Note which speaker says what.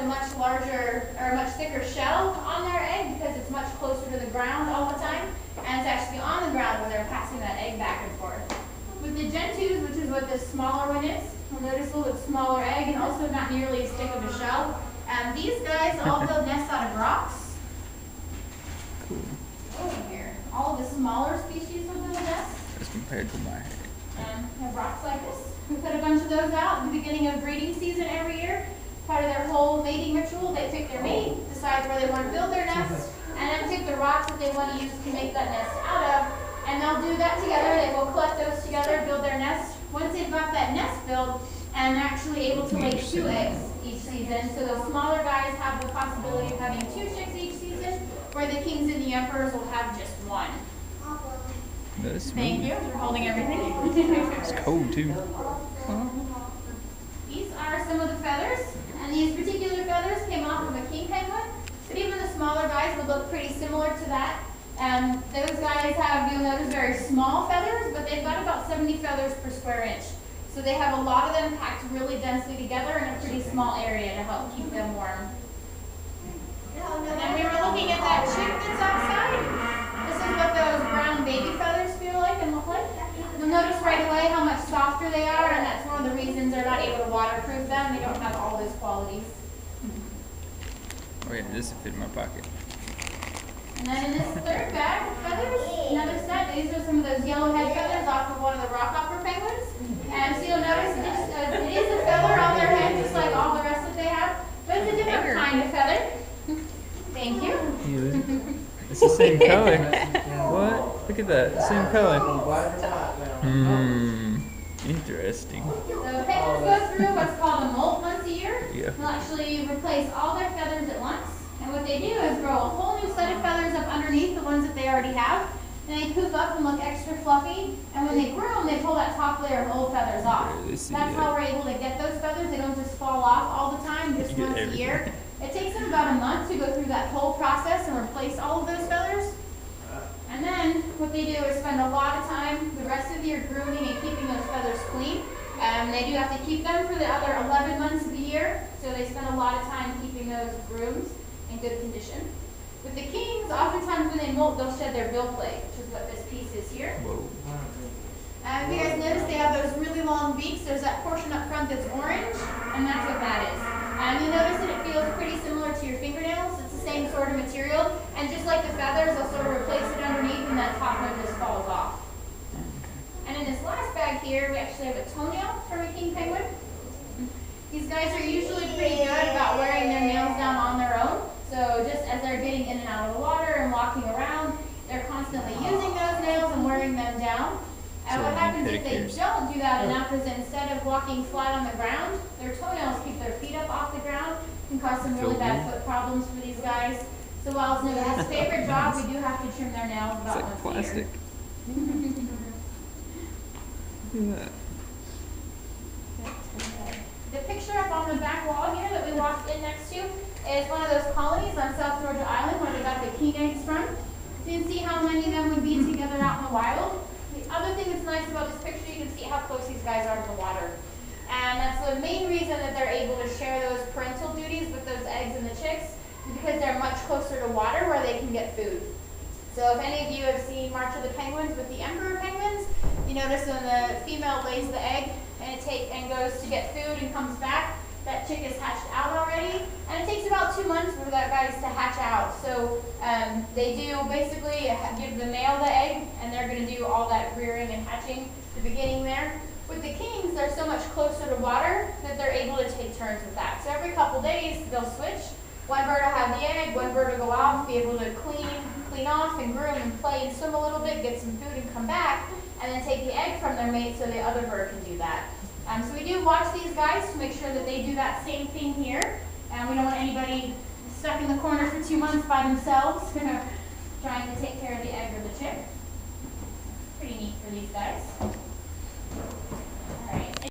Speaker 1: much larger or a much thicker shell on their egg because it's much closer to the ground all the time, and it's actually on the ground when they're passing that egg back and forth. With the Gen 2s, which is what this smaller one is, you'll notice a little bit smaller egg and also not nearly as thick of a shell. These guys all build nests out of rocks.
Speaker 2: Cool.
Speaker 1: Over here, all of the smaller species will build nests.
Speaker 2: As compared to my head.
Speaker 1: Have rocks like this. We put a bunch of those out at the beginning of breeding season every year. Part of their whole mating ritual, they pick their mate, decide where they want to build their nest, and then pick the rocks that they want to use to make that nest out of. And they'll do that together. They will collect those together, build their nest. Once they've got that nest built, and they're actually able to lay 2 eggs each season. So the smaller guys have the possibility of having 2 chicks each season, where the kings and the emperors will have just 1.
Speaker 2: That's
Speaker 1: Thank you for holding everything.
Speaker 2: It's cold too.
Speaker 1: These are some of the feathers, and these particular feathers came off of a king penguin, but even the smaller guys would look pretty similar to that. Those guys have, you'll notice, very small feathers, but they've got about 70 feathers per square inch. So they have a lot of them packed really densely together in a pretty small area to help keep them warm. And then we were looking at that chick that's outside. This is what those brown baby feathers feel like and look like. You'll notice right away how much softer they are, and that's one of the reasons they're not able to waterproof them. They don't have all those qualities.
Speaker 2: Oh yeah, this will fit in my pocket.
Speaker 1: And then in this third bag of feathers, another set, these are some of those yellowhead feathers off of one of the rockhopper penguins. And so you'll notice it is a feather on their head, just like all the rest that they have, but it's a different kind of feather. Thank you.
Speaker 2: It's the same color. What? Look at that. Same color. Interesting.
Speaker 1: So penguins go through what's called a molt once a year.
Speaker 2: Yeah.
Speaker 1: They'll actually replace all their feathers at once. And what they do is grow a whole new set of feathers up underneath the ones that they already have. And they poop up and look extra fluffy. And when they groom, they pull that top layer of old feathers off. That's how we're able to get those feathers. They don't just fall off all the time, just once a year. It takes them about a month to go through that whole process and replace all of those feathers. And then what they do is spend a lot of time the rest of the year grooming and keeping those feathers clean. They do have to keep them for the other 11 months of the year. So they spend a lot of time keeping those groomed in good condition. With the kings, oftentimes when they molt, they'll shed their bill plate, which is what this piece is here.
Speaker 2: Whoa.
Speaker 1: If you guys notice, they have those really long beaks. There's that portion up front that's orange, and that's what that is. You notice that it feels pretty similar to your fingernails. It's the same sort of material. And just like the feathers, they'll sort of replace it underneath, and that top one just falls off. And in this last bag here, we actually have a toenail from a king penguin. These guys are usually pretty good about wearing their nails down on their own. So just as they're getting in and out of the water and walking around, they're constantly using those nails and wearing them down. And what happens if they don't do that enough is instead of walking flat on the ground, their toenails keep their feet up off the ground. It can cause some really bad foot problems for these guys. So while it's Noah's favorite job, we do have to trim their nails about once a year.
Speaker 2: It's like plastic. Look at that.
Speaker 1: The picture up on the back wall here that we walked in next to is one of those colonies on South Georgia Island where they got the king eggs from. So you can see how many of them would be together out in the wild. The other thing that's nice about this picture, you can see how close these guys are to the water. And that's the main reason that they're able to share those parental duties with those eggs and the chicks, is because they're much closer to water where they can get food. So if any of you have seen March of the Penguins with the emperor penguins, you notice when the female lays the egg and goes to get food and comes back, that chick is hatched out already. And it takes about 2 months for that guys to hatch out. So they do basically give the male the egg, and they're going to do all that rearing and hatching at the beginning there. With the kings, they're so much closer to water that they're able to take turns with that. So every couple days, they'll switch. One bird will have the egg, one bird will go off, be able to clean off and groom and play and swim a little bit, get some food and come back, and then take the egg from their mate so the other bird can do that. So we do watch these guys to make sure that they do that same thing here. And we don't want anybody stuck in the corner for 2 months by themselves trying to take care of the egg or the chick. Pretty neat for these guys.